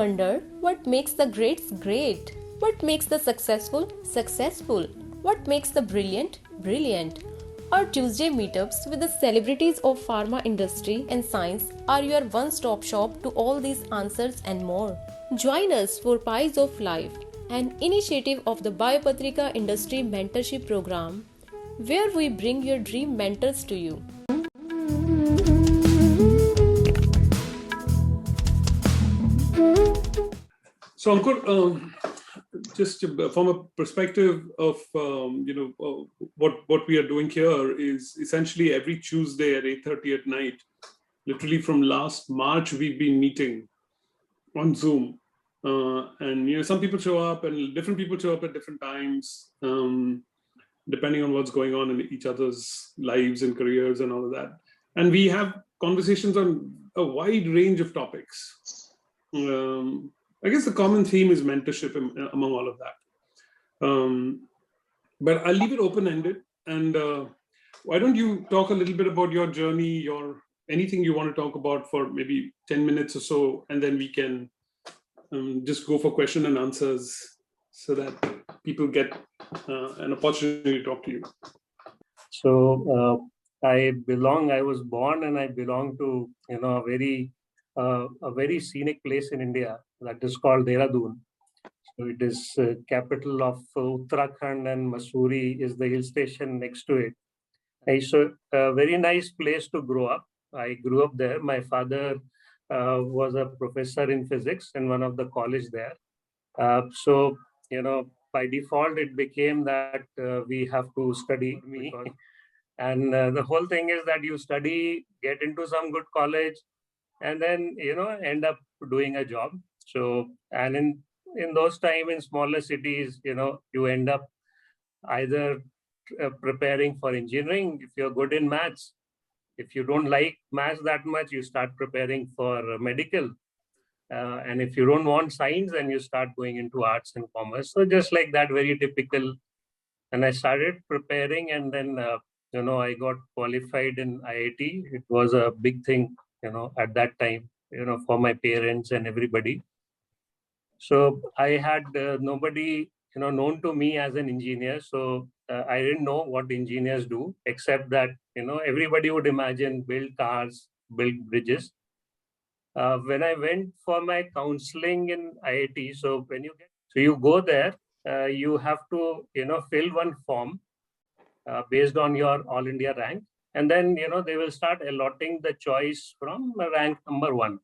wonder what makes the greats great? What makes the successful successful? What makes the brilliant brilliant? Our Tuesday meetups with the celebrities of pharma industry and science are your one-stop shop to all these answers and more. Join us for Pies of Life, an initiative of the Biopatrika Industry Mentorship Program, where we bring your dream mentors to you. So Ankur, just from a perspective of what we are doing here is essentially every Tuesday at 8:30 at night. Literally from last March, we've been meeting on Zoom, and some people show up, and different people show up at different times, depending on what's going on in each other's lives and careers and all of that. And we have conversations on a wide range of topics. I guess the common theme is mentorship among all of that. But I'll leave it open-ended. And why don't you talk a little bit about your journey, anything you want to talk about for maybe 10 minutes or so, and then we can just go for question and answers so that people get an opportunity to talk to you. So I was born and I belong to, a very scenic place in India that is called Dehradun. So it is capital of Uttarakhand, and Mussoorie is the hill station next to it. It's a very nice place to grow up. I grew up there. My father was a professor in physics in one of the college there. So by default, it became that we have to study me. And the whole thing is that you study, get into some good college, and then, end up doing a job. So, and in those time in smaller cities, you end up either preparing for engineering if you're good in maths. If you don't like maths that much, you start preparing for medical. And if you don't want science, then you start going into arts and commerce. So just like that, very typical. And I started preparing, and then, I got qualified in IIT. It was a big thing, at that time, for my parents and everybody. So I had nobody, known to me as an engineer. So I didn't know what engineers do, except that, everybody would imagine build cars, build bridges. When I went for my counseling in IIT, so you go there, you have to, fill one form based on your All India rank. And then, they will start allotting the choice from rank number 1.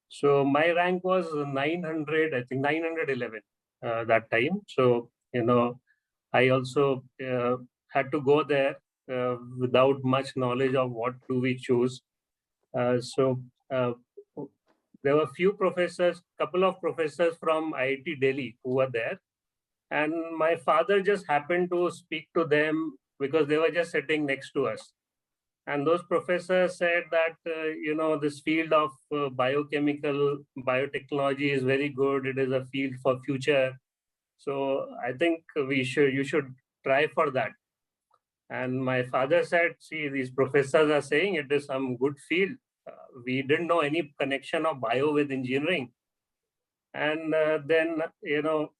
So my rank was 900, I think 911 that time. So, I also had to go there without much knowledge of what do we choose. So there were couple of professors from IIT Delhi who were there. And my father just happened to speak to them because they were just sitting next to us. And those professors said that, this field of biotechnology is very good. It is a field for future. So I think you should try for that. And my father said, see, these professors are saying it is some good field. We didn't know any connection of bio with engineering. And then,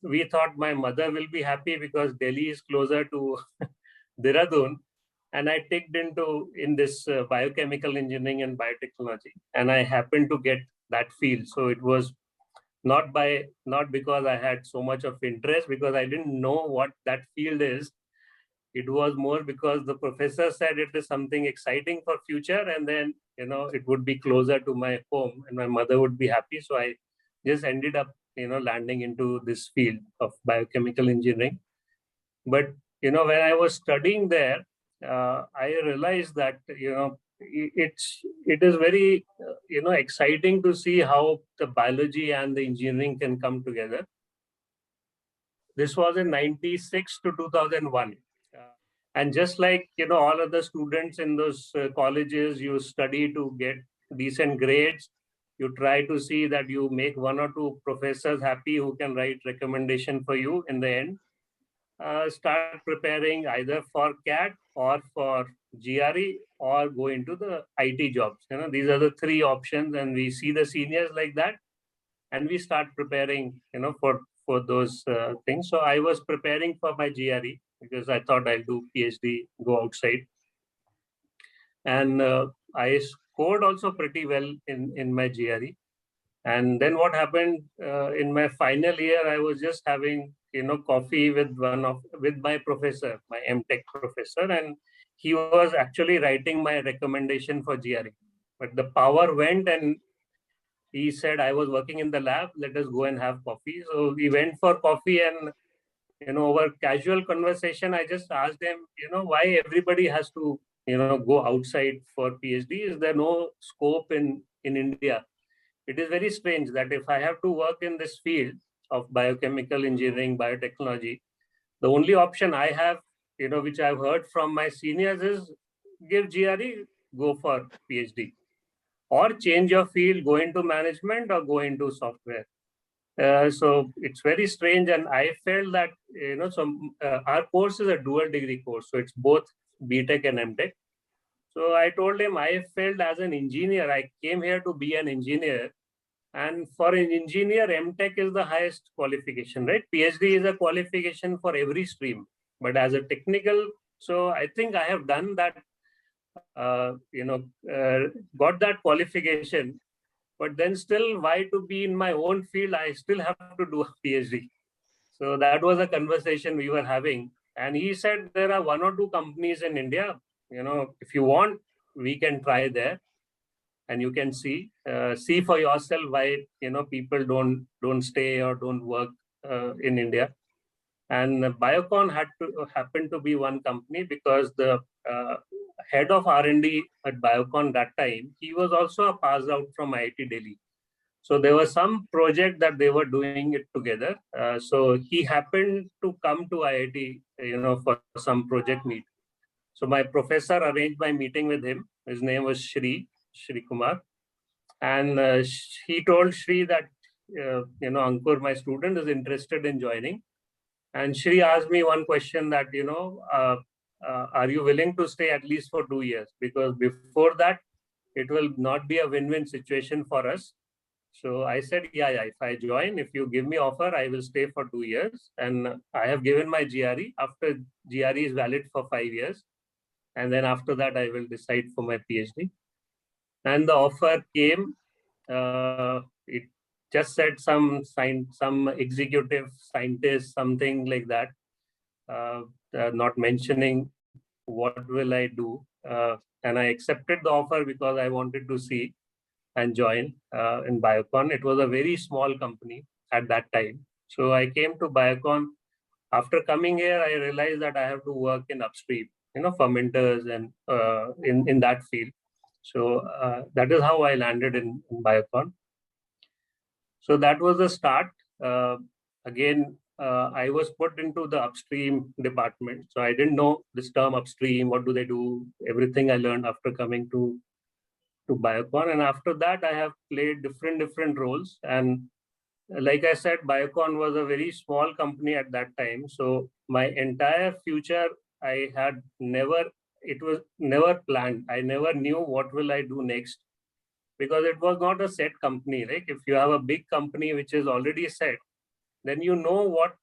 we thought my mother will be happy because Delhi is closer to Dehradun. And I ticked in this biochemical engineering and biotechnology. And I happened to get that field. So it was not because I had so much of interest, because I didn't know what that field is. It was more because the professor said it is something exciting for future. And then, it would be closer to my home and my mother would be happy. So I just ended up, landing into this field of biochemical engineering. But, when I was studying there, I realized that, it is very, exciting to see how the biology and the engineering can come together. This was in 96 to 2001. And just like, all other students in those colleges, you study to get decent grades. You try to see that you make 1 or 2 professors happy who can write recommendation for you in the end. Start preparing either for CAT or for GRE or go into the IT jobs. These are the 3 options, and we see the seniors like that. and we start preparing, for those things. So I was preparing for my GRE because I thought I'll do PhD, go outside, and I scored also pretty well in my GRE. And then what happened in my final year, I was just having coffee with my professor, my MTech professor, and he was actually writing my recommendation for GRE. But the power went, and he said, I was working in the lab, let us go and have coffee. So we went for coffee, and over casual conversation, I just asked him, why everybody has to go outside for PhD? Is there no scope in India? It is very strange that if I have to work in this field of biochemical engineering, biotechnology, the only option I have, which I've heard from my seniors, is give GRE, go for PhD, or change your field, go into management or go into software. So it's very strange, and I felt that our course is a dual degree course, so it's both BTech and MTech. So I told him I felt as an engineer, I came here to be an engineer, and for an engineer, MTech is the highest qualification, right? PhD is a qualification for every stream, but as a technical, so I think I have done that, got that qualification, but then still, why to be in my own field? I still have to do a PhD. So that was a conversation we were having, and he said there are one or two companies in India. If you want, we can try there, and you can see for yourself why people don't stay or don't work in India. And Biocon happened to be one company, because the head of R&D at Biocon that time, he was also a pass out from IIT Delhi. So there was some project that they were doing it together. So he happened to come to IIT, for some project meet. So my professor arranged my meeting with him. His name was Shri Kumar. And he told Shri that, Ankur, my student, is interested in joining. And Shri asked me one question that, are you willing to stay at least for 2 years? Because before that, it will not be a win-win situation for us. So I said, yeah, if I join, if you give me offer, I will stay for 2 years. And I have given my GRE. After GRE is valid for 5 years. And then after that, I will decide for my PhD. And the offer came. It just said some executive scientist, something like that, not mentioning what will I do. And I accepted the offer because I wanted to see and join in Biocon. It was a very small company at that time. So I came to Biocon. After coming here, I realized that I have to work in upstream, fermenters and in that field. So that is how I landed in Biocon. So that was the start. Again, I was put into the upstream department. So I didn't know this term upstream, what do they do, everything I learned after coming to Biocon. And after that, I have played different roles. And like I said, Biocon was a very small company at that time. So my entire future, it was never planned. I never knew what will I do next, because it was not a set company, right? If you have a big company which is already set, then you know what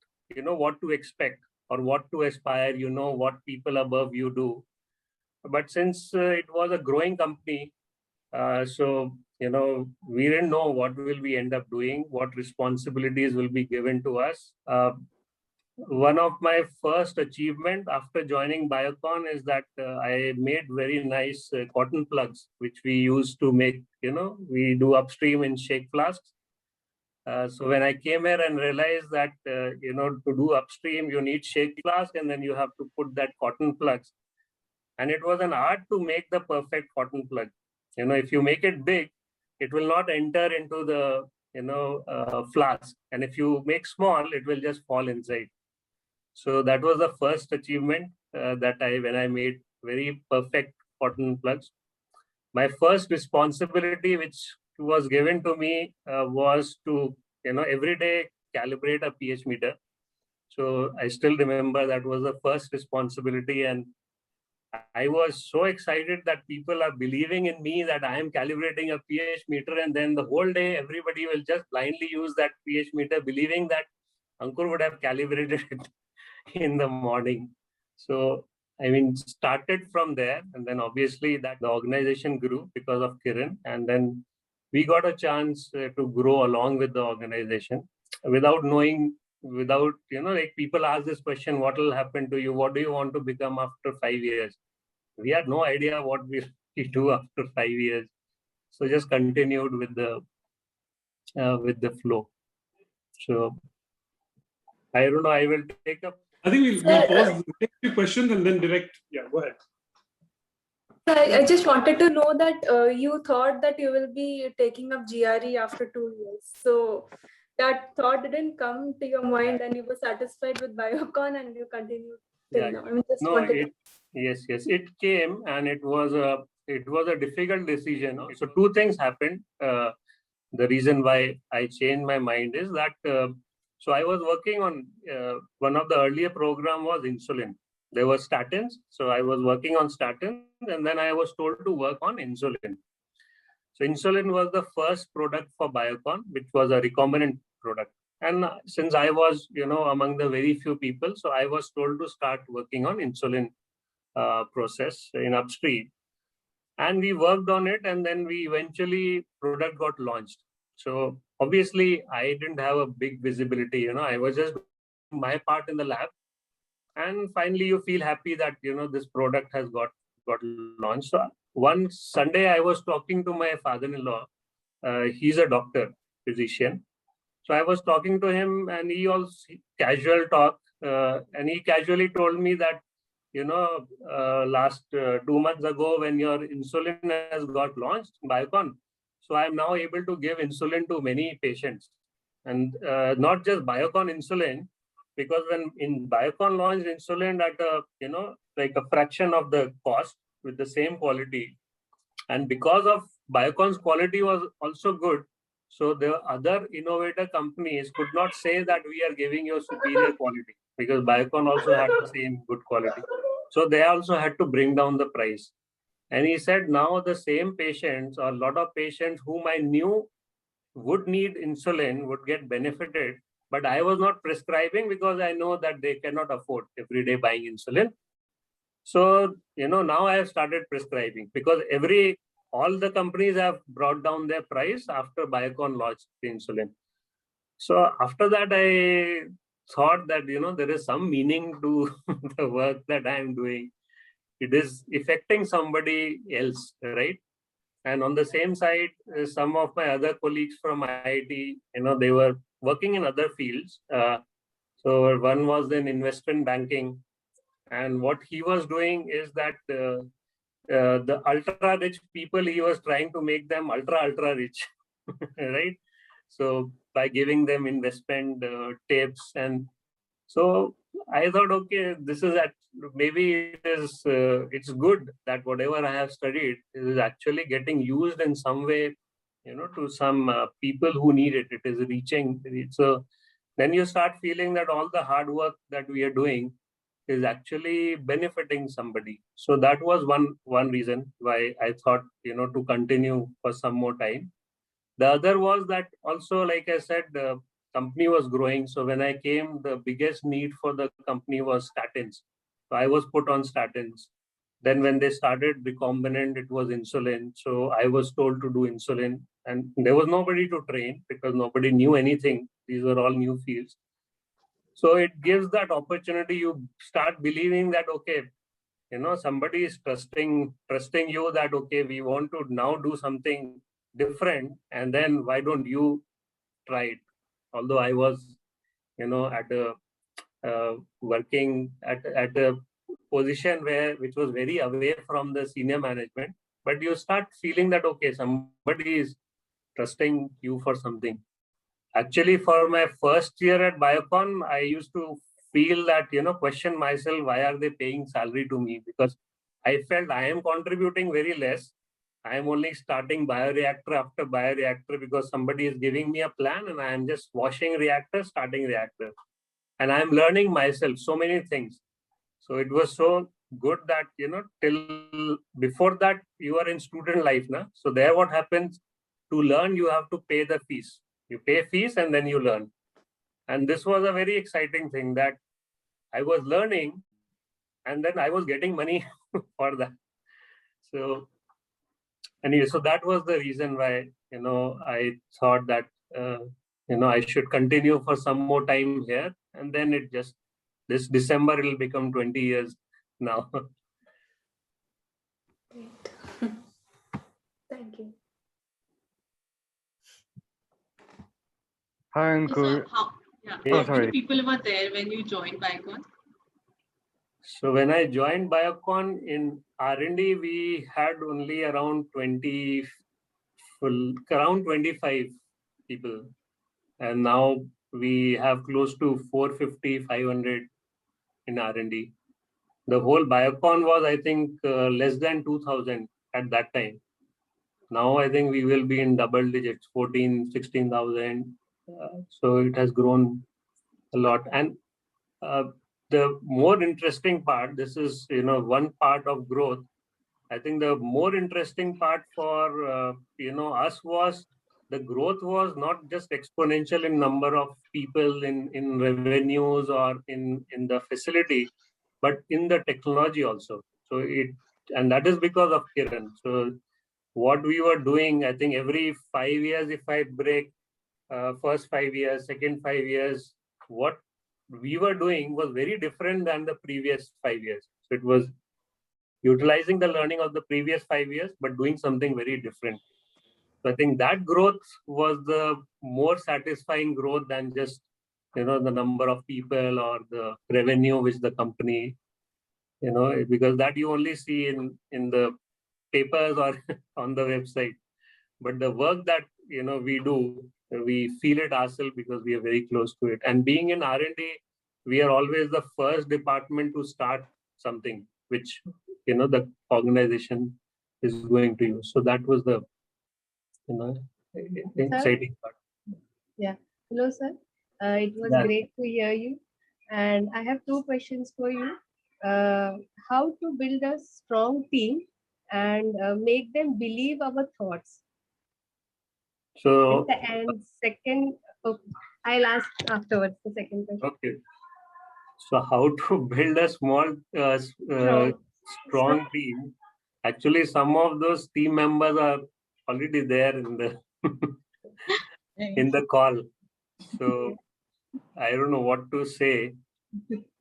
to expect or what to aspire, what people above you do. But since it was a growing company, so we didn't know what will we end up doing, what responsibilities will be given to us. One of my first achievement after joining Biocon is that I made very nice cotton plugs, which we use to make, we do upstream in shake flasks. So when I came here and realized that, to do upstream, you need shake flask, and then you have to put that cotton plugs. And it was an art to make the perfect cotton plug. If you make it big, it will not enter into the, flask. And if you make small, it will just fall inside. So that was the first achievement when I made very perfect cotton plugs. My first responsibility, which was given to me, was to, every day calibrate a pH meter. So I still remember that was the first responsibility. And I was so excited that people are believing in me that I am calibrating a pH meter, and then the whole day everybody will just blindly use that pH meter, believing that Ankur would have calibrated it in the morning. So, I mean, started from there, and then obviously that the organization grew because of Kiran, and then we got a chance to grow along with the organization without knowing, without, like people ask this question, what will happen to you? What do you want to become after 5 years? We had no idea what we do after 5 years. So just continued with the flow. So I don't know, I will take up. I think we'll pause, take a few questions and then direct. Yeah, go ahead. I just wanted to know that you thought that you will be taking up GRE after 2 years. So that thought didn't come to your mind and you were satisfied with Biocon and you continued till now. I mean, just wanted yes, it came, and it was a difficult decision. So two things happened. The reason why I changed my mind is that so I was working on one of the earlier program was insulin. There were statins, so I was working on statins, and then I was told to work on insulin. So insulin was the first product for Biocon, which was a recombinant product. And since I was, among the very few people, so I was told to start working on insulin process in upstream. And we worked on it, and then we eventually product got launched. So obviously I didn't have a big visibility, I was just doing my part in the lab. And finally you feel happy that, this product has got launched. So one Sunday I was talking to my father-in-law. He's a doctor, physician. So I was talking to him, and he also casual talk, and he casually told me that, last 2 months ago when your insulin has got launched, Biocon, so I am now able to give insulin to many patients, and not just Biocon insulin, because when in Biocon launched insulin at a, like a fraction of the cost with the same quality, and because of Biocon's quality was also good, so the other innovator companies could not say that we are giving you superior quality, because Biocon also had the same good quality. So they also had to bring down the price. And he said now the same patients, or a lot of patients whom I knew would need insulin would get benefited, but I was not prescribing because I know that they cannot afford every day buying insulin. So, now I have started prescribing, because all the companies have brought down their price after Biocon launched the insulin. So after that, I thought that, there is some meaning to the work that I am doing. It is affecting somebody else, right? And on the same side, some of my other colleagues from IIT, they were working in other fields. So one was in investment banking. And what he was doing is that the ultra-rich people, he was trying to make them ultra-rich, right? So by giving them investment tips. And so I thought, okay, this is maybe it's good that whatever I have studied is actually getting used in some way, to some people who need it. It is reaching. So then you start feeling that all the hard work that we are doing is actually benefiting somebody. So that was one reason why I thought, to continue for some more time. The other was that also, like I said, the company was growing. So when I came, the biggest need for the company was statins. So I was put on statins. Then when they started recombinant, it was insulin. So I was told to do insulin, and there was nobody to train because nobody knew anything. These were all new fields. So it gives that opportunity. You start believing that, okay, somebody is trusting you that, okay, we want to now do something different, and then why don't you try it? Although I was, at a working at a position which was very away from the senior management, but you start feeling that, okay, somebody is trusting you for something. Actually, for my first year at Biocon, I used to feel that, question myself, why are they paying salary to me? Because I felt I am contributing very less. I am only starting bioreactor after bioreactor because somebody is giving me a plan, and I am just washing reactor, starting reactor. And I am learning myself so many things. So it was so good that, till before that you are in student life, na? So there what happens, to learn you have to pay the fees. You pay fees and then you learn. And this was a very exciting thing, that I was learning and then I was getting money for that. So anyway, so that was the reason why, I thought that, I should continue for some more time here. And then this December, it'll become 20 years now. Great. Thank you. Hi, So, Ankur. how Oh, many sorry. people were there when you joined Biocon? So when I joined Biocon in R&D, we had only around 25 people. And now we have close to 450, 500 in R&D. The whole Biocon was, I think, less than 2,000 at that time. Now I think we will be in double digits, 14, 16,000. So it has grown a lot. And the more interesting part, this is, one part of growth. I think the more interesting part for, us was the growth was not just exponential in number of people, in revenues, or in the facility, but in the technology also. So and that is because of Kiran. So what we were doing, I think every 5 years, if I break first 5 years, second 5 years, what we were doing was very different than the previous 5 years. So it was utilizing the learning of the previous 5 years, but doing something very different. So I think that growth was the more satisfying growth than just, the number of people or the revenue which the company, because that you only see in the papers or on the website. But the work that, we do, we feel it ourselves because we are very close to it. And being in R&D, we are always the first department to start something which, the organization is going to use. So that was the, exciting part. Yeah. Hello, sir. It was Yeah. great to hear you. And I have two questions for you. How to build a strong team and make them believe our thoughts? So, And second, I'll ask afterwards the second question. okay. So how to build a small, strong team? Actually, some of those team members are already there in the in the call. So I don't know what to say.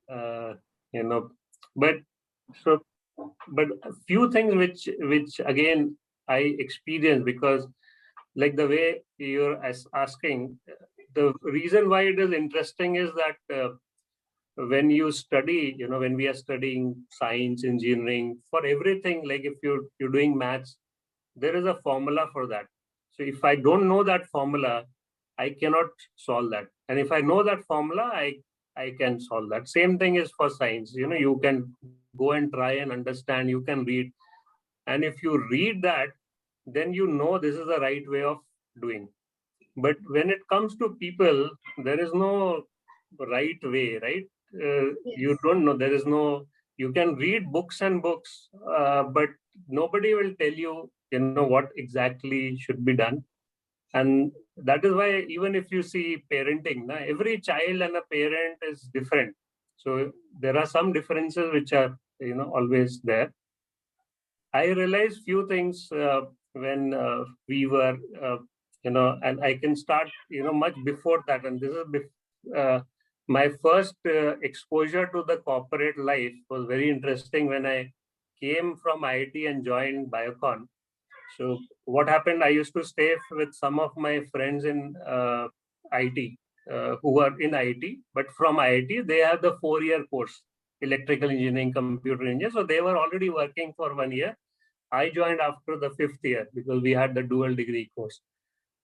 But so, but a few things which again I experienced, because like the way you're asking, the reason why it is interesting is that when you study, when we are studying science, engineering, for everything, like if you're doing maths, there is a formula for that. So if I don't know that formula, I cannot solve that. And if I know that formula, I can solve that. Same thing is for science. You can go and try and understand, you can read. And if you read that, then this is the right way of doing. But when it comes to people, there is no right way, right? You don't know. There is no. You can read books and books, but nobody will tell you, what exactly should be done. And that is why even if you see parenting, every child and a parent is different. So there are some differences which are, always there. I realized few things when we were, and I can start, much before that. And this is my first exposure to the corporate life was very interesting when I came from IIT and joined Biocon. So what happened, I used to stay with some of my friends in IT who were in IT, but from IIT, they have the 4-year course, electrical engineering, computer engineering. So they were already working for 1 year. I joined after the 5th year because we had the dual degree course.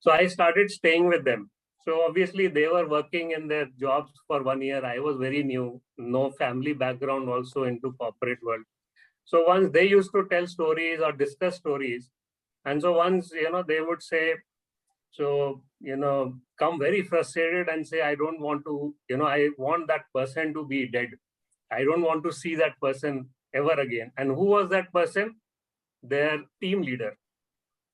So I started staying with them. So obviously they were working in their jobs for 1 year. I was very new, no family background also into corporate world. So once they used to tell stories or discuss stories, and so once, they would say, so, come very frustrated and say, I don't want to, I want that person to be dead. I don't want to see that person, ever again. And who was that person? Their team leader,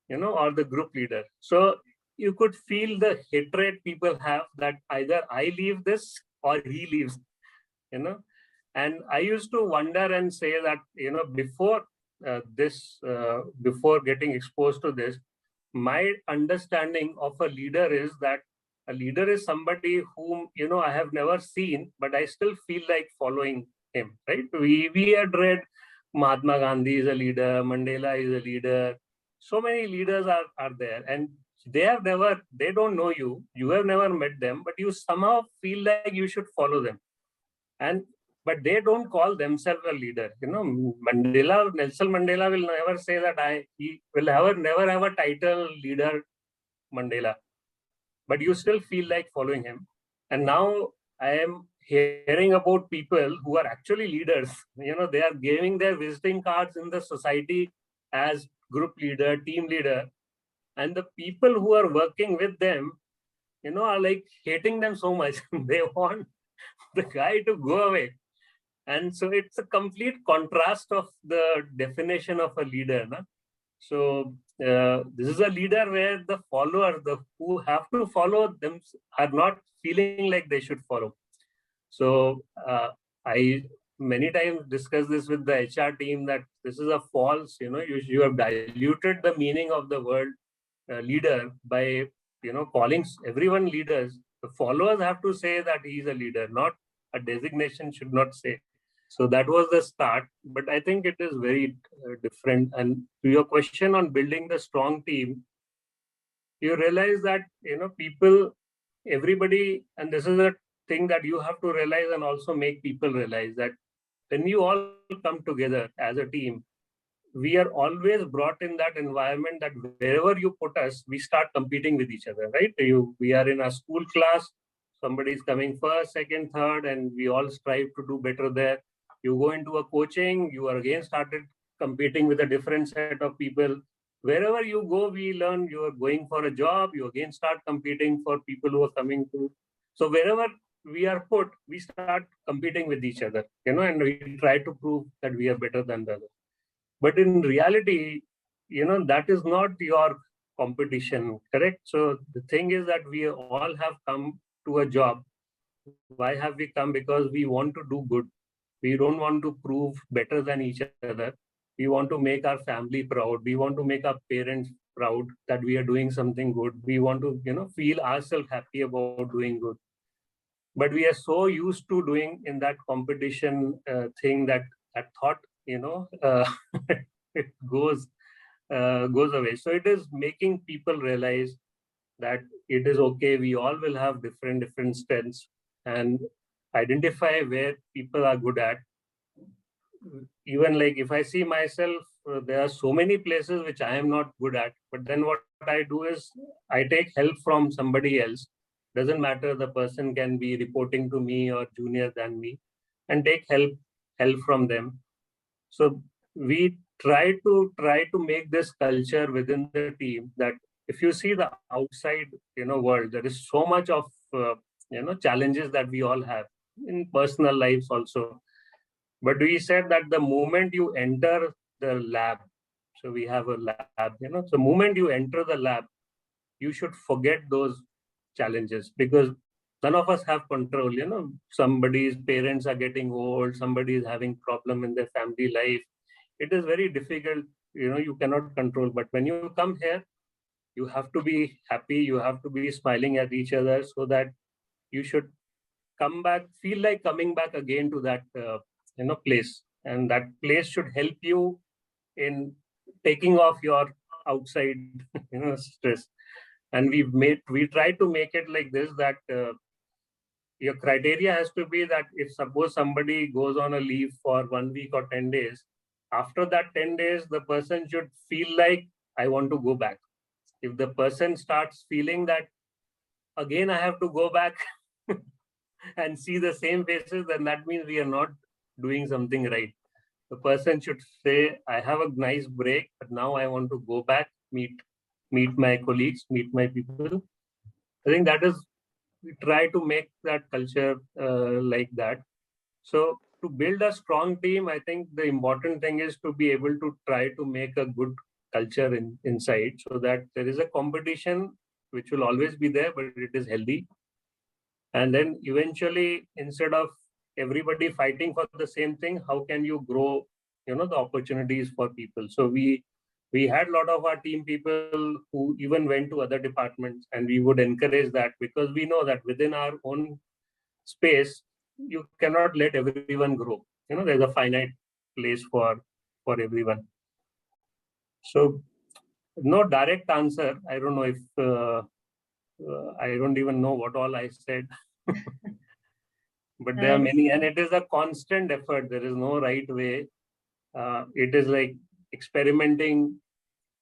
or the group leader. So you could feel the hatred people have that either I leave this or he leaves, And I used to wonder and say that, before before getting exposed to this, my understanding of a leader is that a leader is somebody whom, I have never seen, but I still feel like following him, right? We had read Mahatma Gandhi is a leader, Mandela is a leader. So many leaders are there, and they don't know you. You have never met them, but you somehow feel like you should follow them. But they don't call themselves a leader. Nelson Mandela will never say that he will never have a title leader Mandela, but you still feel like following him. And now I am hearing about people who are actually leaders. They are giving their visiting cards in the society as group leader, team leader, and the people who are working with them, are like hating them so much. They want the guy to go away. And so it's a complete contrast of the definition of a leader. Na? So this is a leader where the followers, who have to follow them, are not feeling like they should follow. So I many times discuss this with the HR team that this is a false, you have diluted the meaning of the word leader by, calling everyone leaders. The followers have to say that he's a leader, not a designation should not say. So that was the start, but I think it is very different. And to your question on building the strong team, you realize that, people, everybody, and this is a thing that you have to realize and also make people realize that when you all come together as a team, we are always brought in that environment that wherever you put us, we start competing with each other, right? We are in a school class, somebody is coming first, second, third, and we all strive to do better there. You go into a coaching, you are again started competing with a different set of people. Wherever you go, we learn. You are going for a job, you again start competing for people who are coming to. So wherever we are put, we start competing with each other, and we try to prove that we are better than the other. But in reality, that is not your competition, correct? So the thing is that we all have come to a job. Why have we come? Because we want to do good. We don't want to prove better than each other. We want to make our family proud. We want to make our parents proud that we are doing something good. We want to, feel ourselves happy about doing good. But we are so used to doing in that competition thing that thought, it goes away. So it is making people realize that it is okay. We all will have different strengths, and identify where people are good at. Even like if I see myself, there are so many places which I am not good at. But then what I do is I take help from somebody else. Doesn't matter, the person can be reporting to me or junior than me, and take help from them. So we try to make this culture within the team that if you see the outside, world, there is so much of challenges that we all have in personal lives also. But we said that the moment you enter the lab, so we have a lab, so the moment you enter the lab, you should forget those challenges, because none of us have control. Somebody's parents are getting old, somebody is having problem in their family life. It is very difficult, you cannot control. But when you come here, you have to be happy, you have to be smiling at each other, so that you should come back, feel like coming back again to that place, and that place should help you in taking off your outside stress. And we try to make it like this, that your criteria has to be that if suppose somebody goes on a leave for 1 week or 10 days, after that 10 days, the person should feel like, I want to go back. If the person starts feeling that, again, I have to go back and see the same faces, then that means we are not doing something right. The person should say, I have a nice break, but now I want to go back, meet my colleagues, meet my people. I think that is, we try to make that culture like that. So to build a strong team, I think the important thing is to be able to try to make a good culture inside, so that there is a competition which will always be there, but it is healthy. And then eventually, instead of everybody fighting for the same thing, how can you grow, the opportunities for people? So we had a lot of our team people who even went to other departments, and we would encourage that, because we know that within our own space, you cannot let everyone grow. There's a finite place for everyone. So no direct answer. I don't know if I don't even know what all I said. But there are many, and it is a constant effort. There is no right way. It is like experimenting,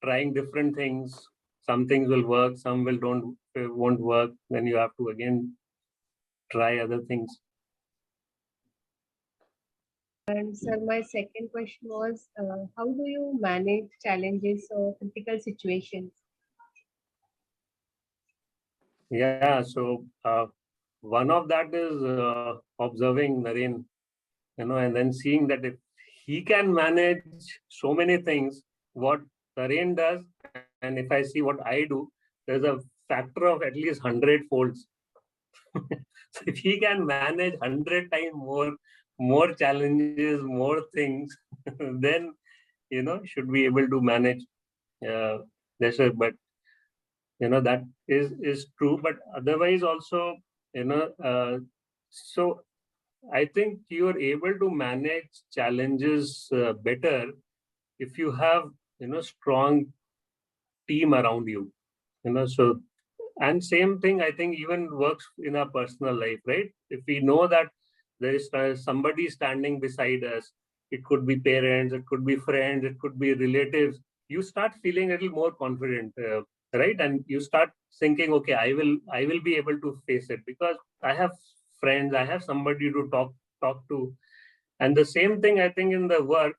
trying different things. Some things will work, some won't work. Then you have to again try other things. And sir, my second question was, how do you manage challenges or critical situations? Yeah, so one of that is observing Naren, and then seeing that if he can manage so many things, what Naren does, and if I see what I do, there's a factor of at least 100 folds. So if he can manage 100 times more challenges, more things, then should be able to manage this. But that is true. But otherwise also, so I think you are able to manage challenges better if you have strong team around you. So, and same thing I think even works in our personal life, right? If we know that there is somebody standing beside us, it could be parents, it could be friends, it could be relatives, you start feeling a little more confident, right? And you start thinking, okay, I will be able to face it because I have friends, I have somebody to talk to. And the same thing I think in the work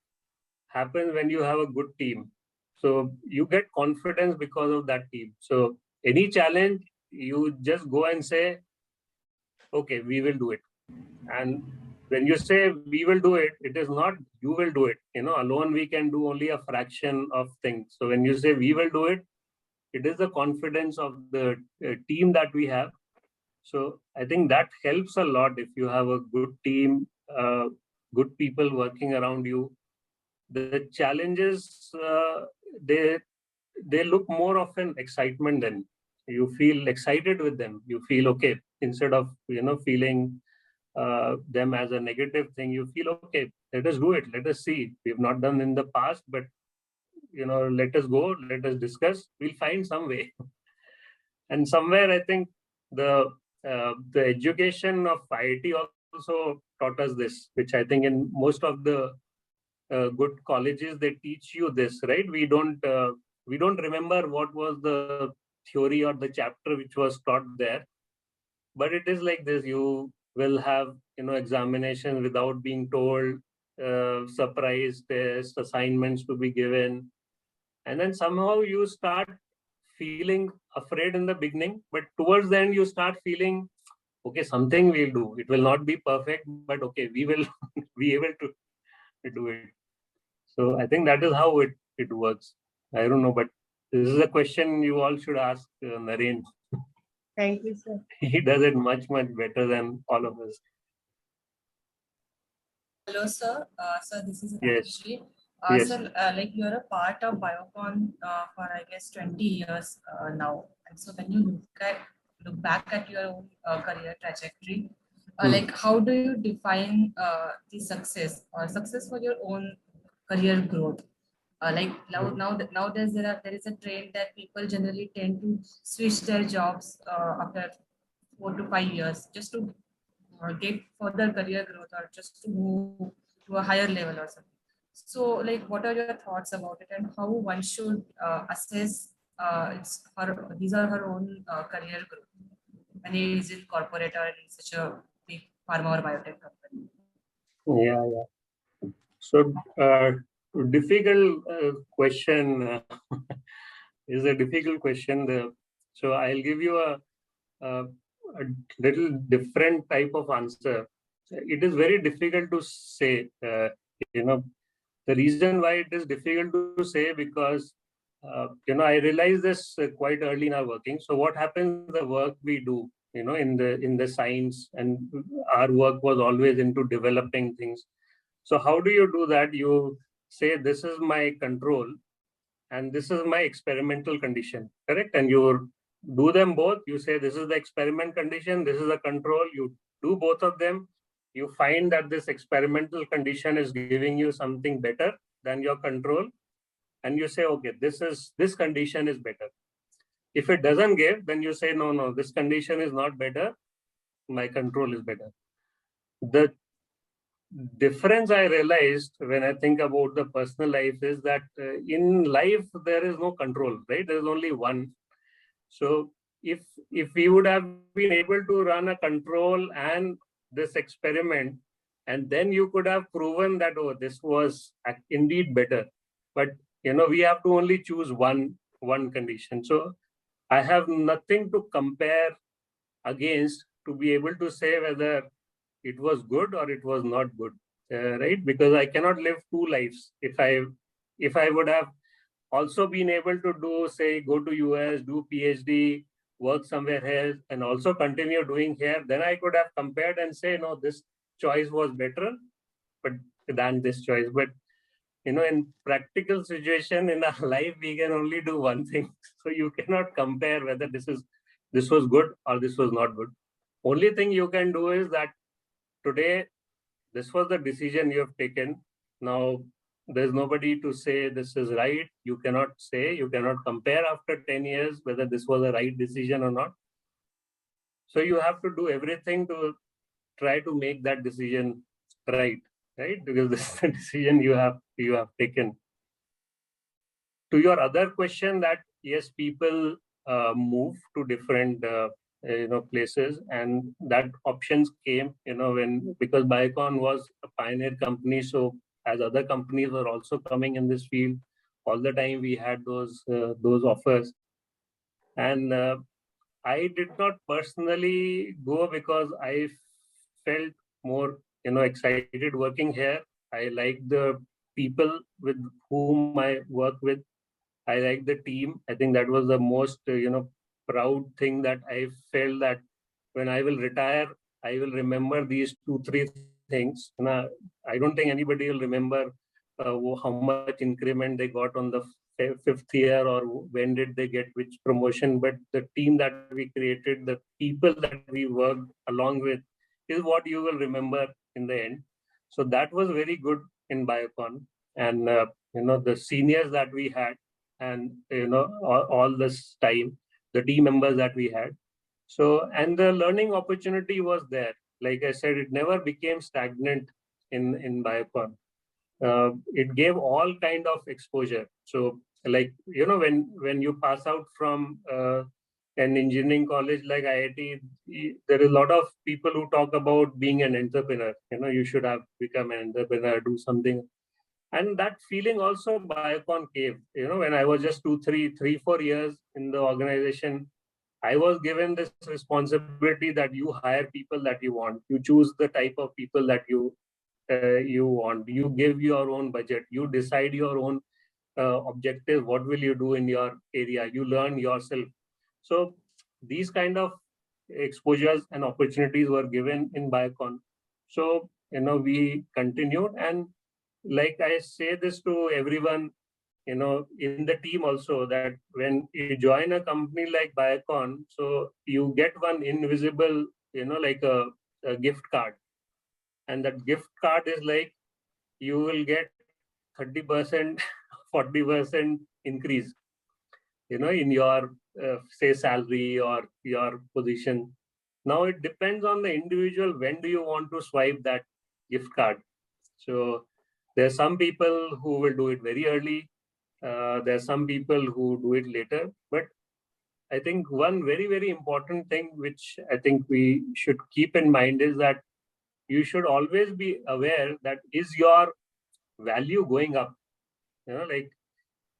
happens when you have a good team. So you get confidence because of that team. So any challenge, you just go and say, okay, we will do it. And when you say we will do it, it is not you will do it. Alone we can do only a fraction of things. So when you say we will do it, it is the confidence of the team that we have. So I think that helps a lot if you have a good team, good people working around you. The challenges, they look more of an excitement. Then you feel excited with them. You feel okay, instead of feeling them as a negative thing. You feel okay, let us do it, let us see. We've not done in the past, but let us go, let us discuss, we'll find some way. And somewhere I think the education of IIT also taught us this, which I think in most of the good colleges they teach you this, right? We don't remember what was the theory or the chapter which was taught there, but it is like this: you will have examination without being told, surprise tests, assignments to be given, and then somehow you start feeling afraid in the beginning, but towards the end you start feeling okay, something we'll do. It will not be perfect, but okay, we will be able to do it. So I think that is how it works. I don't know, but this is a question you all should ask Naren. Thank you, sir. He does it much better than all of us. Hello, sir. Sir, this is Yes. Rajesh. Yes. Sir, like you're a part of Biocon for I guess 20 years now, and so when you look back at your own career trajectory, like how do you define the success or success for your own career growth? Like nowadays there is a trend that people generally tend to switch their jobs after 4 to 5 years just to get further career growth or just to move to a higher level or something. So, like, what are your thoughts about it, and how one should assess these are her own career growth when he is in corporate or in such a big pharma or biotech company? Yeah. So difficult question is a difficult question. So I'll give you a little different type of answer. it is very difficult to say. The reason why it is difficult to say because I realized this quite early in our working. So what happens? The work we do, in the science, and our work was always into developing things. So how do you do that? You say this is my control, and this is my experimental condition, correct? And you do them both. You say this is the experiment condition, this is the control. You do both of them. You find that this experimental condition is giving you something better than your control, and you say, okay, this condition is better. If it doesn't give, then you say, no, this condition is not better, my control is better. The difference I realized when I think about the personal life is that in life there is no control, right? There is only one. So if we would have been able to run a control and this experiment, and then you could have proven that, oh, this was indeed better. But we have to only choose one condition. So I have nothing to compare against to be able to say whether it was good or it was not good, right? Because I cannot live two lives. If I would have also been able to do, say, go to US, do PhD, work somewhere else, and also continue doing here, then I could have compared and say, no, this choice was better, but than this choice. But in practical situation in our life, we can only do one thing. So you cannot compare whether this was good or this was not good. Only thing you can do is that today, this was the decision you have taken. Now, there's nobody to say this is right. You cannot compare after 10 years whether this was a right decision or not. So you have to do everything to try to make that decision right? Because this is the decision you have taken. To your other question, that yes, people move to different places, and that options came because Biocon was a pioneer company. So as other companies were also coming in this field, all the time we had those offers. And I did not personally go because I felt more excited working here. I like the people with whom I work with. I like the team. I think that was the most proud thing that I felt, that when I will retire, I will remember these 2-3 things. And I don't think anybody will remember how much increment they got on the 5th year, or when did they get which promotion. But the team that we created, the people that we worked along with, is what you will remember in the end. So that was very good in Biocon. And the seniors that we had, and all this time, the team members that we had. So, and the learning opportunity was there. Like I said, it never became stagnant in Biocon. It gave all kind of exposure. So, like when you pass out from an engineering college like IIT, there is a lot of people who talk about being an entrepreneur. You should have become an entrepreneur, do something. And that feeling also Biocon gave. When I was just 4 years in the organization, I was given this responsibility that you hire people that you want. You choose the type of people that you want. You give your own budget. You decide your own objective. What will you do in your area? You learn yourself. So these kind of exposures and opportunities were given in Biocon. So we continued, and like I say this to everyone, in the team also, that when you join a company like Biocon, so you get one invisible, like a gift card. And that gift card is like, you will get 30%, 40% increase, in your, say, salary or your position. Now it depends on the individual, when do you want to swipe that gift card. So there are some people who will do it very early. There are some people who do it later. But I think one very, very important thing which I think we should keep in mind is that you should always be aware that, is your value going up? Like,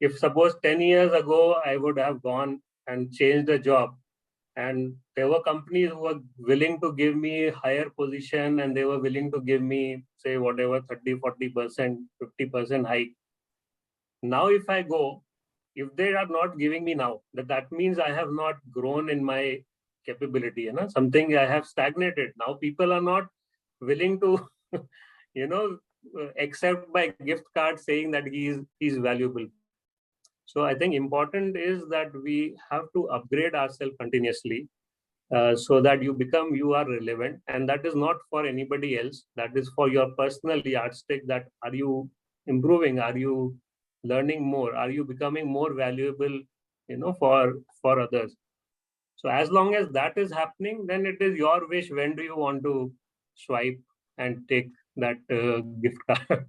if suppose 10 years ago I would have gone and changed the job, And there were companies who were willing to give me higher position, and they were willing to give me, say, whatever, 30, 40%, 50% hike. Now, if I go, if they are not giving me now, that means I have not grown in my capability, something I have stagnated. Now people are not willing to, accept my gift card saying that he's valuable. So I think important is that we have to upgrade ourselves continuously, so that you are relevant, and that is not for anybody else. That is for your personal yardstick. That are you improving? Are you learning more? Are you becoming more valuable, for others? So as long as that is happening, then it is your wish. When do you want to swipe and take that gift card?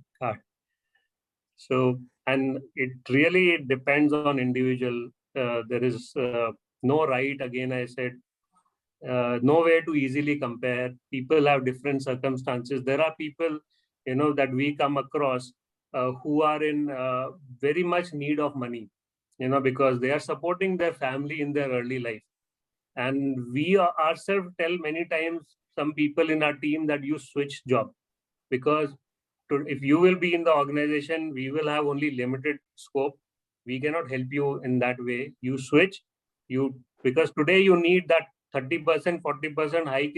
So, and it really depends on individual. There is no right. Again, I said, no way to easily compare. People have different circumstances. There are people, that we come across who are in very much need of money, because they are supporting their family in their early life. And we ourselves tell many times some people in our team that you switch job, because if you will be in the organization, we will have only limited scope. We cannot help you in that way. You switch, because today you need that 30%, 40% hike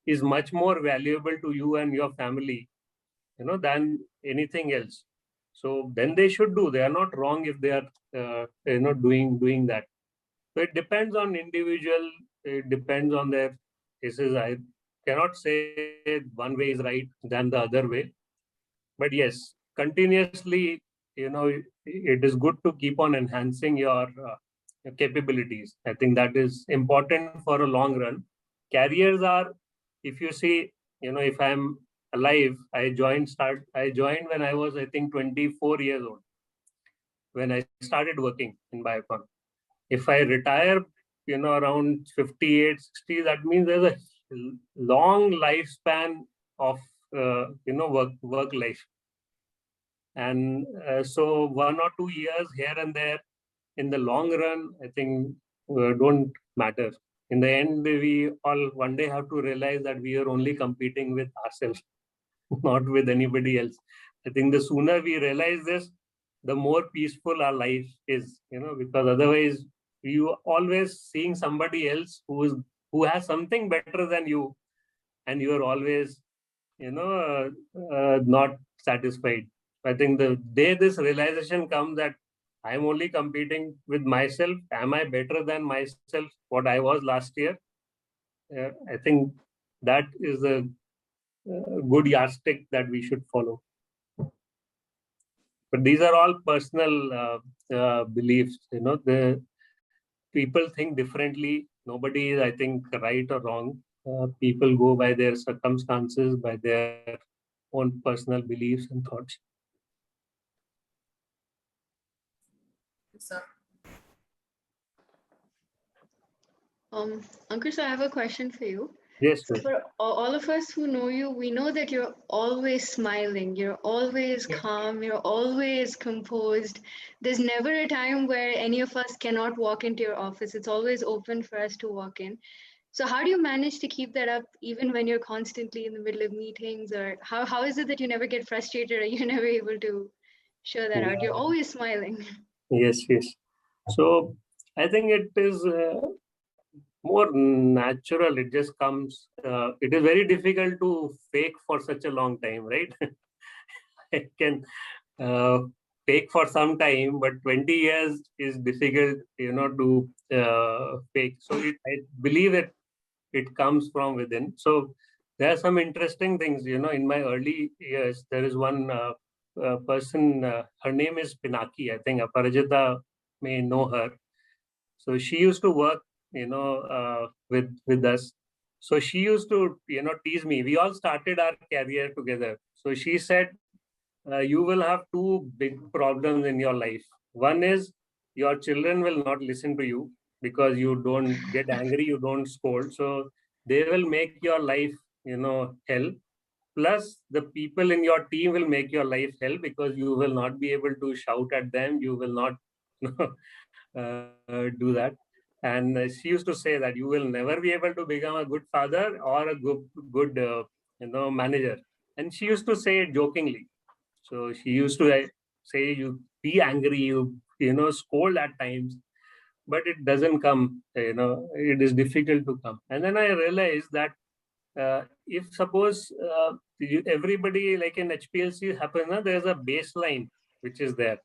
is much more valuable to you and your family, than anything else. So then they should do. They are not wrong if they are, doing that. So it depends on individual. It depends on their cases. I cannot say one way is right than the other way. But yes, continuously, it is good to keep on enhancing your capabilities. I think that is important for a long run. Careers are, if you see, if I'm alive, I joined when I was, I think, 24 years old, when I started working in Biocon. If I retire, around 58, 60, that means there's a long lifespan of, work life. And so 1 or 2 years here and there, in the long run, I think don't matter. In the end, we all one day have to realize that we are only competing with ourselves, not with anybody else. I think the sooner we realize this, the more peaceful our life is, because otherwise you always seeing somebody else who has something better than you, and you are always, not satisfied. I think the day this realization comes that I'm only competing with myself, am I better than myself, what I was last year? I think that is a good yardstick that we should follow. But these are all personal beliefs. The people think differently. Nobody is, I think, right or wrong. People go by their circumstances, by their own personal beliefs and thoughts. Sir. Ankur, so I have a question for you. Yes. So for all of us who know you, we know that you're always smiling, you're always calm, you're always composed. There's never a time where any of us cannot walk into your office. It's always open for us to walk in. So how do you manage to keep that up even when you're constantly in the middle of meetings? Or how is it that you never get frustrated or you're never able to show that out? You're always smiling. Yes. So I think it is more natural. It just comes. It is very difficult to fake for such a long time, right? I can fake for some time, but 20 years is difficult, to fake. So I believe it comes from within. So there are some interesting things, in my early years. There is one person, her name is Pinaki. I think Aparajita may know her. So she used to work, with us. So she used to, tease me. We all started our career together. So she said, you will have two big problems in your life. One is your children will not listen to you because you don't get angry, you don't scold. So they will make your life, hell. Plus, the people in your team will make your life hell because you will not be able to shout at them. You will not do that. And she used to say that you will never be able to become a good father or a good manager. And she used to say it jokingly. So she used to say, you be angry, you scold at times, but it doesn't come, it is difficult to come. And then I realized that if suppose everybody like in HPLC happens, there's a baseline which is there.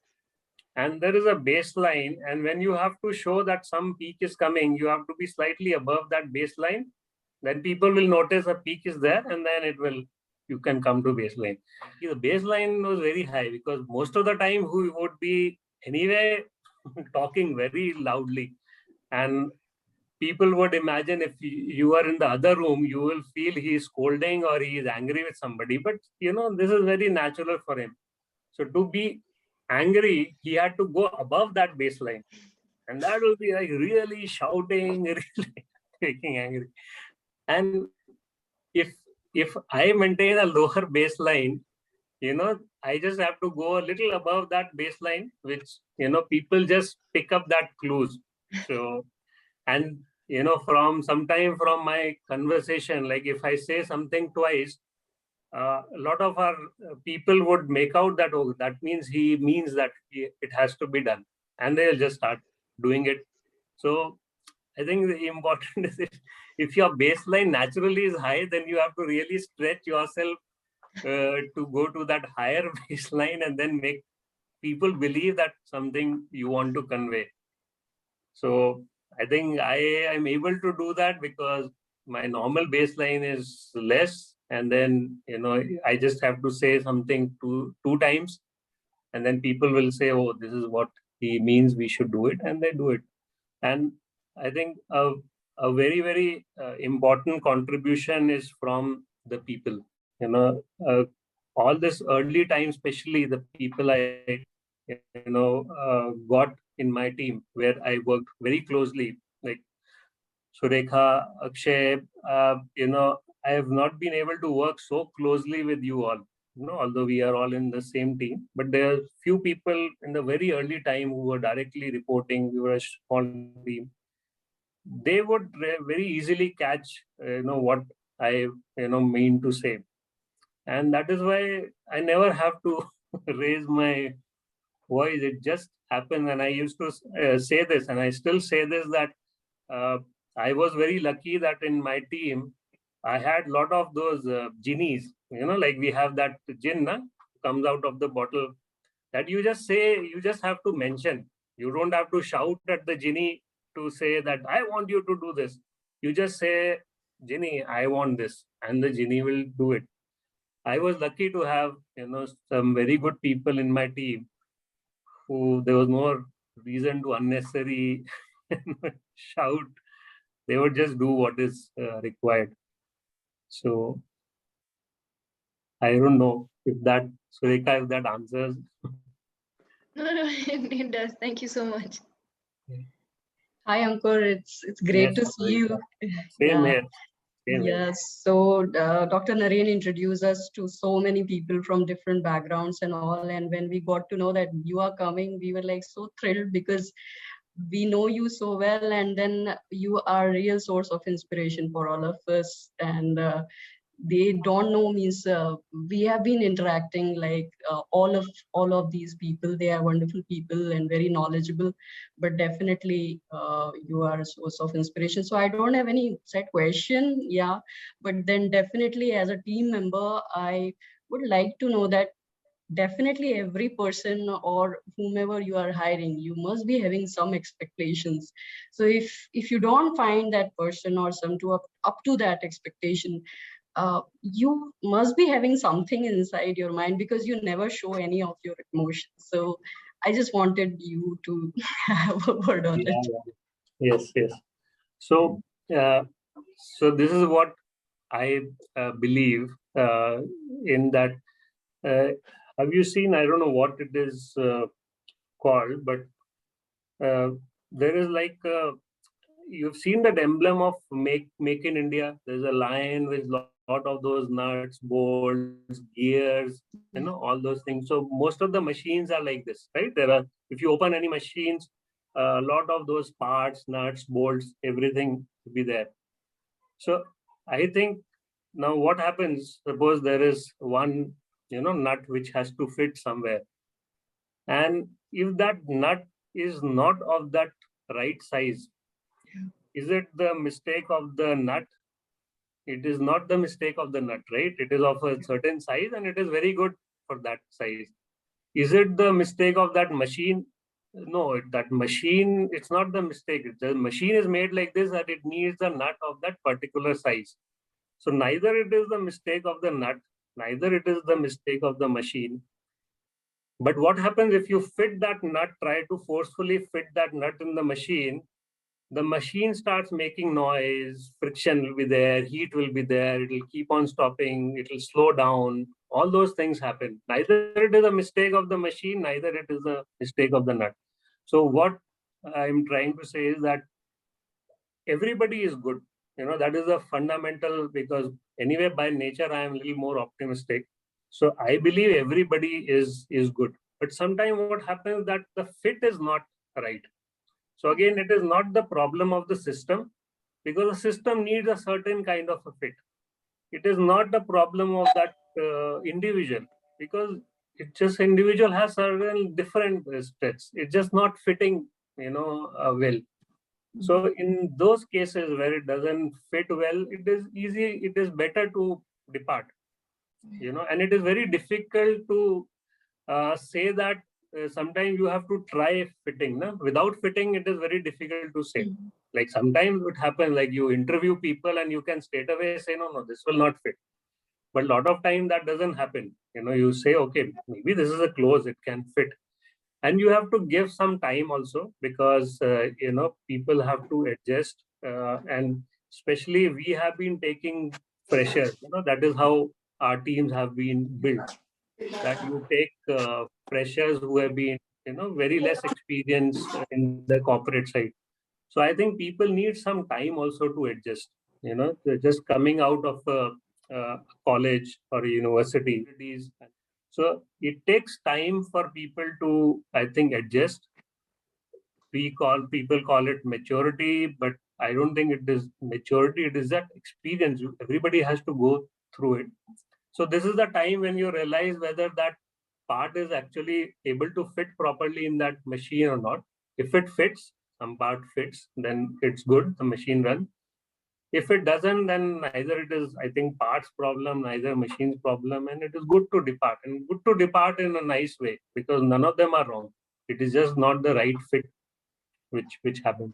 And there is a baseline. And when you have to show that some peak is coming, you have to be slightly above that baseline. Then people will notice a peak is there, and then you can come to baseline. The baseline was very high because most of the time we would be anyway talking very loudly. And people would imagine if you are in the other room, you will feel he is scolding or he is angry with somebody. But, this is very natural for him. So to be angry, he had to go above that baseline. And that will be like really shouting, really making angry. And if I maintain a lower baseline, I just have to go a little above that baseline, which, people just pick up that clues. So, and, from my conversation, like if I say something twice, a lot of our people would make out that, oh, that means he means that it has to be done. And they'll just start doing it. So I think the important is if your baseline naturally is high, then you have to really stretch yourself to go to that higher baseline and then make people believe that something you want to convey. So I think I am able to do that because my normal baseline is less. And then, I just have to say something two times. And then people will say, oh, this is what he means, we should do it. And they do it. And I think a very, very important contribution is from the people. All this early time, especially the people I, got in my team where I worked very closely, like Surekha, Akshay, I have not been able to work so closely with you all, although we are all in the same team. But there are few people in the very early time who were directly reporting. We were a small team. They would very easily catch, what I, mean to say. And that is why I never have to raise my voice. It just happened. And I used to say this, and I still say this, that I was very lucky that in my team, I had a lot of those genies, like we have that gin comes out of the bottle that you just say, you just have to mention. You don't have to shout at the genie to say that I want you to do this. You just say, Genie, I want this, and the genie will do it. I was lucky to have, some very good people in my team who there was no reason to unnecessary shout. They would just do what is required. So I don't know if that, Sureka, if that answers. No, it does. Thank you so much. Hi, Ankur. It's great to see you. Same here. Yes. So Dr. Naren introduced us to so many people from different backgrounds and all. And when we got to know that you are coming, we were like so thrilled because we know you so well. And then you are a real source of inspiration for all of us. And they don't know means we have been interacting like all of these people. They are wonderful people and very knowledgeable, but definitely you are a source of inspiration. So I don't have any set question, but then definitely as a team member, I would like to know that definitely every person or whomever you are hiring, you must be having some expectations. So if you don't find that person or some to up to that expectation, you must be having something inside your mind because you never show any of your emotions. So I just wanted you to have a word on it. Yes. So, this is what I believe in that. Have you seen? I don't know what it is called, but there is like you've seen that emblem of Make in India. There's a lion with lot of those nuts, bolts, gears, all those things. So most of the machines are like this, right? If you open any machines, a lot of those parts, nuts, bolts, everything to be there. So I think now what happens, suppose there is one, nut which has to fit somewhere. And if that nut is not of that right size, is it the mistake of the nut? It is not the mistake of the nut, right? It is of a certain size and it is very good for that size. Is it the mistake of that machine? No, that machine, it's not the mistake. The machine is made like this that it needs the nut of that particular size. So neither it is the mistake of the nut, neither it is the mistake of the machine. But what happens if you fit that nut, try to forcefully fit that nut in the machine starts making noise, friction will be there, heat will be there, it will keep on stopping, it will slow down, all those things happen. Neither it is a mistake of the machine, neither it is a mistake of the nut. So what I'm trying to say is that everybody is good. That is a fundamental, because anyway, by nature, I am a little more optimistic. So I believe everybody is good. But sometimes what happens that the fit is not right. So again, it is not the problem of the system, because the system needs a certain kind of a fit. It is not the problem of that individual, because it just individual has certain different traits. It's just not fitting, well. So in those cases where it doesn't fit well, it is better to depart, and it is very difficult to say that sometimes you have to try fitting. No? Without fitting, it is very difficult to say. Like sometimes it happens, like you interview people and you can straight away say, no, this will not fit. But a lot of time that doesn't happen. You say, okay, maybe this is a close, it can fit. And you have to give some time also, because people have to adjust, and especially we have been taking pressure. That is how our teams have been built, that you take freshers who have been very less experienced in the corporate side. So I think people need some time also to adjust. They're just coming out of a college or a university. So it takes time for people to, I think, adjust. People call it maturity, but I don't think it is maturity. It is that experience. Everybody has to go through it. So this is the time when you realize whether that part is actually able to fit properly in that machine or not. If it fits, some part fits, then it's good, the machine runs. If it doesn't, then neither it is, I think, parts problem, neither machine's problem, and it is good to depart, and good to depart in a nice way, because none of them are wrong. It is just not the right fit which happened.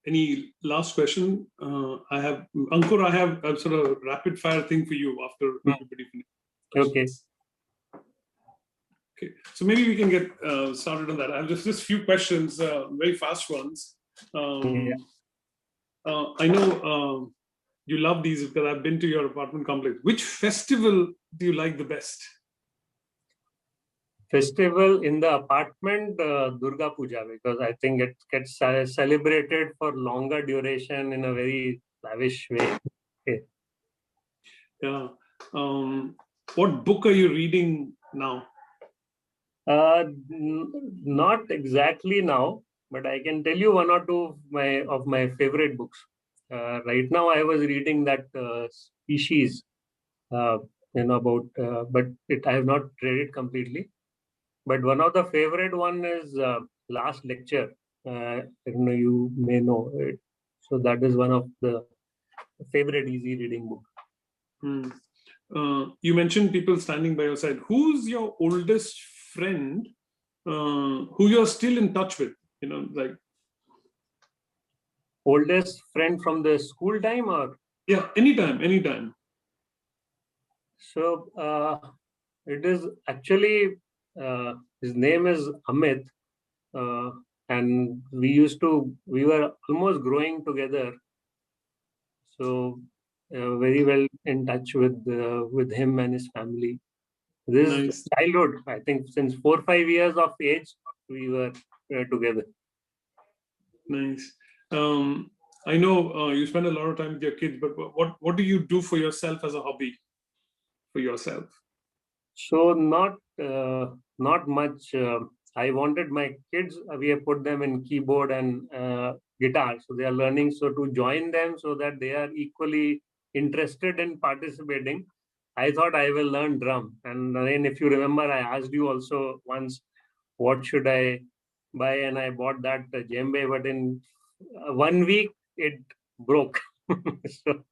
Any last question? I have, Ankur, I have a sort of rapid fire thing for you after everybody finishes. Okay, so maybe we can get started on that. I have just few questions, very fast ones. I know you love these because I've been to your apartment complex. Which festival do you like the best? Festival in the apartment, Durga Puja, because I think it gets celebrated for longer duration in a very lavish way. Okay. Yeah. What book are you reading now? Not exactly now, but I can tell you one or two of my favorite books. Right now, I was reading that Species, about, but I have not read it completely. But one of the favorite one is Last Lecture. You may know it. So that is one of the favorite easy reading book. You mentioned people standing by your side. Who's your oldest friend who you're still in touch with? Like oldest friend from the school time, or? Yeah, anytime. So it is actually, his name is Amit, and we were almost growing together. So very well in touch with him and his family. This is childhood. I think since 4 or 5 years of age, we were together. Nice. I know you spend a lot of time with your kids, but what do you do for yourself as a hobby? For yourself? So not much. I wanted my kids, we have put them in keyboard and guitar. So they are learning. So to join them so that they are equally interested in participating, I thought I will learn drum. And then if you remember, I asked you also once, what should I buy? And I bought that djembe, but in 1 week, it broke. So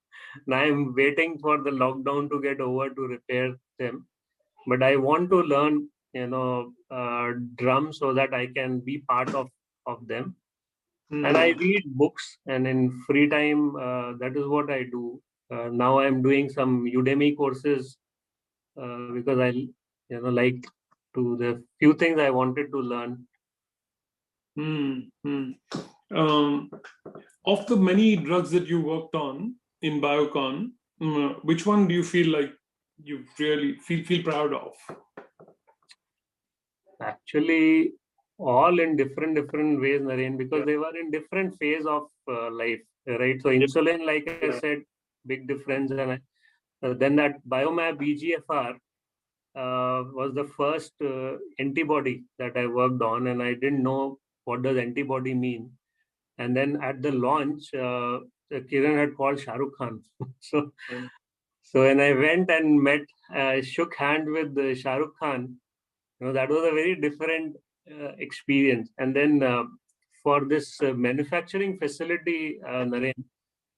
now I'm waiting for the lockdown to get over to repair them. But I want to learn, drum so that I can be part of them. And I read books, and in free time, that is what I do. Now I'm doing some Udemy courses because I, like to the few things I wanted to learn. Of the many drugs that you worked on in Biocon, which one do you feel like you really feel proud of? Actually, all in different ways, Naren, because they were in different phase of life, right? So insulin, like I said, big difference. And then that Biomap EGFR was the first antibody that I worked on, and I didn't know what does antibody mean. And then at the launch, Kiran had called Shah Rukh Khan. So when I went and met, shook hand with Shah Rukh Khan, that was a very different experience. And then for this manufacturing facility, Naren,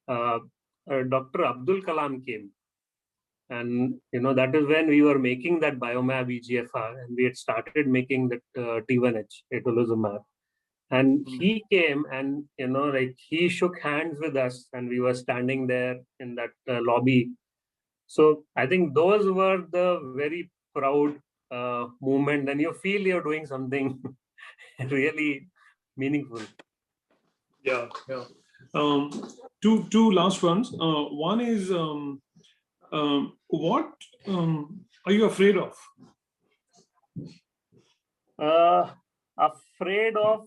Dr. Abdul Kalam came. And, that is when we were making that Biomab EGFR, and we had started making that T1H, etolizumab. And he came and, he shook hands with us, and we were standing there in that lobby. So I think those were the very proud moment, and you feel you're doing something really meaningful. Yeah. Two last ones. One is, what are you afraid of? Afraid of,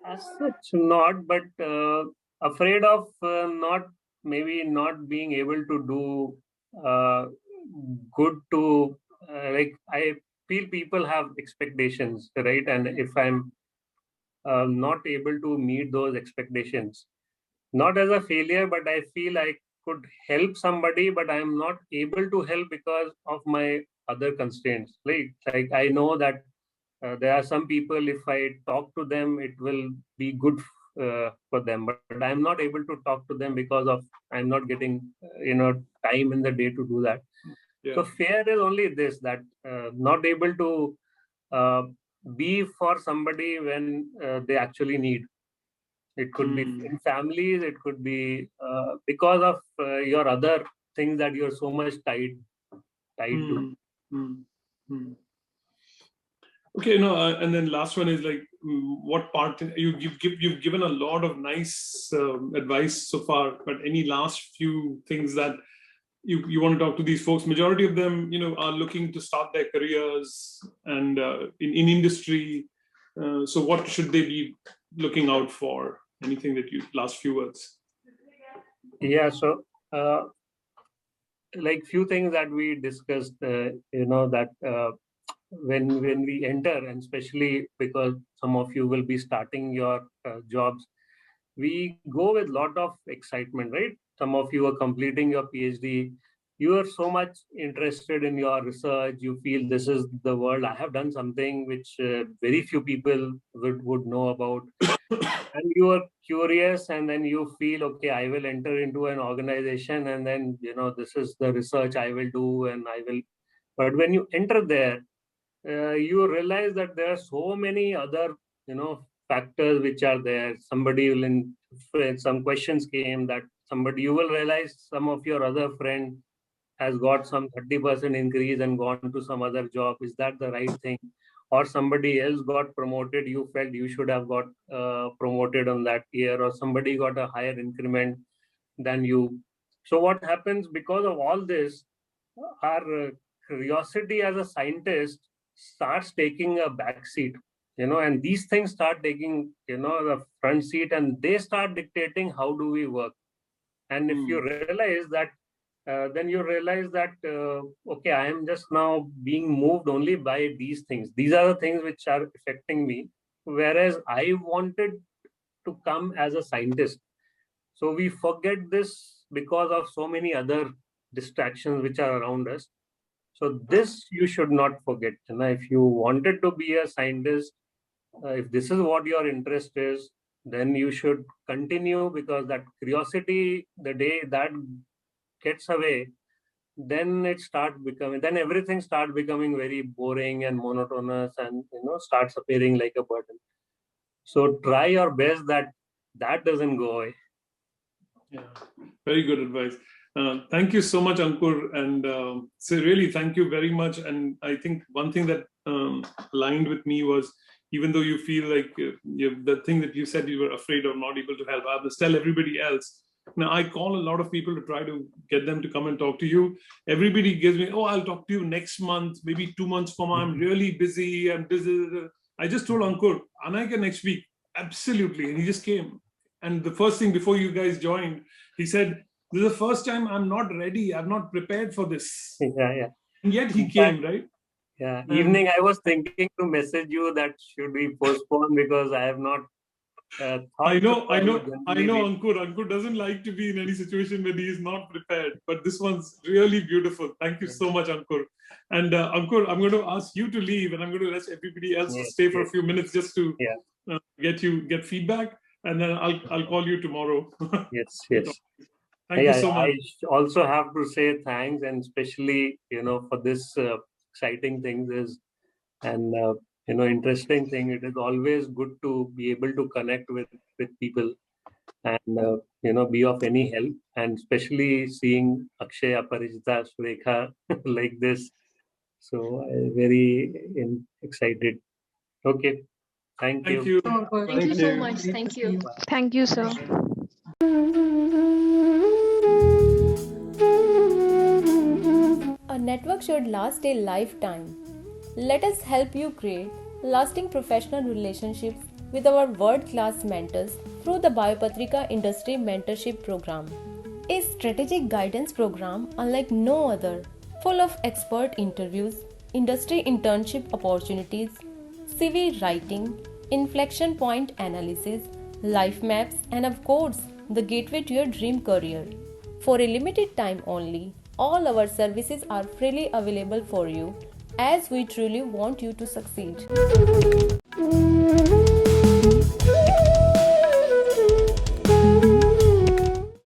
as such, not, but afraid of not being able to do good to, I feel people have expectations, right? And if I'm not able to meet those expectations, not as a failure, but I feel I could help somebody, but I'm not able to help because of my other constraints. Like I know that there are some people, if I talk to them, it will be good for them, but I'm not able to talk to them because of I'm not getting time in the day to do that. So fear is only this, that not able to be for somebody when they actually need. It could be in families, it could be because of your other things that you're so much tied to. Okay, and then last one is like, what part you've given a lot of nice advice so far, but any last few things that you want to talk to these folks? Majority of them, are looking to start their careers and in industry. So what should they be looking out for? Anything that last few words? Yeah, so like few things that we discussed, that when we enter, and especially because some of you will be starting your jobs, we go with lot of excitement, right? Some of you are completing your PhD. You are so much interested in your research. You feel this is the world. I have done something which very few people would know about. And you are curious, and then you feel, okay, I will enter into an organization, and then, this is the research I will do, and I will. But when you enter there, you realize that there are so many other, factors which are there. Somebody will, some questions came that you will realize some of your other friend has got some 30% increase and gone to some other job. Is that the right thing? Or somebody else got promoted, you felt you should have got promoted on that year, or somebody got a higher increment than you. So what happens because of all this, our curiosity as a scientist starts taking a back seat, and these things start taking, the front seat, and they start dictating how do we work. And if you realize that then you realize that, okay, I am just now being moved only by these things. These are the things which are affecting me. Whereas I wanted to come as a scientist. So we forget this because of so many other distractions which are around us. So this you should not forget. If you wanted to be a scientist, if this is what your interest is, then you should continue, because that curiosity, the day that gets away, then everything starts becoming very boring and monotonous, and starts appearing like a burden. So try your best that doesn't go away. Yeah, very good advice. Thank you so much, Ankur. And so really, thank you very much. And I think one thing that aligned with me was, even though you feel like the thing that you said you were afraid of not able to help, I must tell everybody else. Now, I call a lot of people to try to get them to come and talk to you. Everybody gives me, oh, I'll talk to you next month, maybe 2 months from now. I'm really busy. I'm busy. I just told Ankur, Anayaka next week. Absolutely. And he just came. And the first thing before you guys joined, he said, this is the first time I'm not ready. I'm not prepared for this. Yeah. And yet he came, right? Yeah. Evening, I was thinking to message you that should we postpone, because I have not thought. I know, Ankur. Ankur doesn't like to be in any situation when he is not prepared. But this one's really beautiful. Thank you so much, Ankur. And Ankur, I'm going to ask you to leave, and I'm going to ask everybody else to stay for a few minutes just to get feedback. And then I'll call you tomorrow. Yes. Thank you so much. I also have to say thanks, and especially for this exciting thing and interesting thing. It is always good to be able to connect with people and be of any help, and especially seeing Akshay, Aparijita, Surekha like this. So very excited. Okay. Thank you. Thank you so much. Thank you. Thank you, sir. A network should last a lifetime. Let us help you create lasting professional relationships with our world-class mentors through the Biopatrika Industry Mentorship Program. A strategic guidance program unlike no other, full of expert interviews, industry internship opportunities, CV writing, inflection point analysis, life maps, and of course, the gateway to your dream career. For a limited time only, all our services are freely available for you, as we truly want you to succeed.